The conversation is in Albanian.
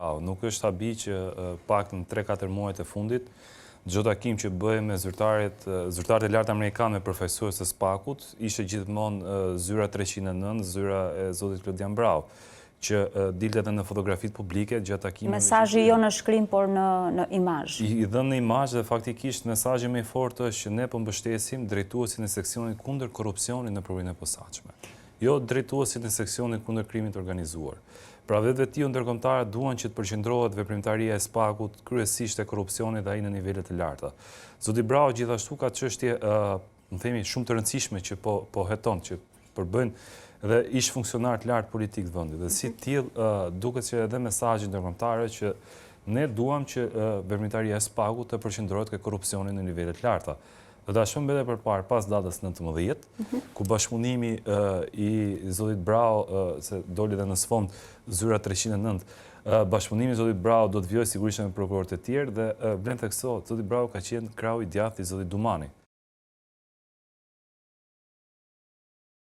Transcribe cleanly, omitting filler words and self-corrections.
Brau. Nuk është habi që pak në 3-4 muajt e fundit, çdo takim që bëhe me zyrtarët e lartë amerikanë me përfaqësues të SPAK-ut, ishte gjithmonë zyra 309, zyra e zotit Klodian Brau, që dilte edhe në fotografitë publike gjatë takimeve. Mesazhi jo në shkrim, por në imazh. I dhënë në imazh dhe faktikisht mesazhi më i fortë është që ne po mbështesim drejtuesin e seksionit kundër korrupsionit në provën e posaçme. Jo drejtuesin e seksionit kundër krimit të organizuar. Pra vetveti ndërkombëtare duan që të përqendrohet veprimtaria e SPAK-ut kryesisht e korrupsionit dhe ai në nivele të larta. Zoti Brau gjithashtu ka çështje, më themi, shumë të rëndësishme që po heton, që përbëjnë dhe ish funksionar të lartë politik të vendit. Dhe si tillë duket që edhe mesazhi ndërkombëtar që ne duam që veprimtaria e SPAK-ut të përqendrohet ke korrupsioni në nivele të larta. Do ta shohim edhe përpara pas datës 19, ku bashkëpunimi i zotit Brau, se doli edhe në sfond zyra 309, bashkëpunimi i zotit Brau do të vijojë sigurisht me prokurorët e tjerë dhe vlen theksoj, zoti Brau ka qenë krau i djathtë i zotit Dumani.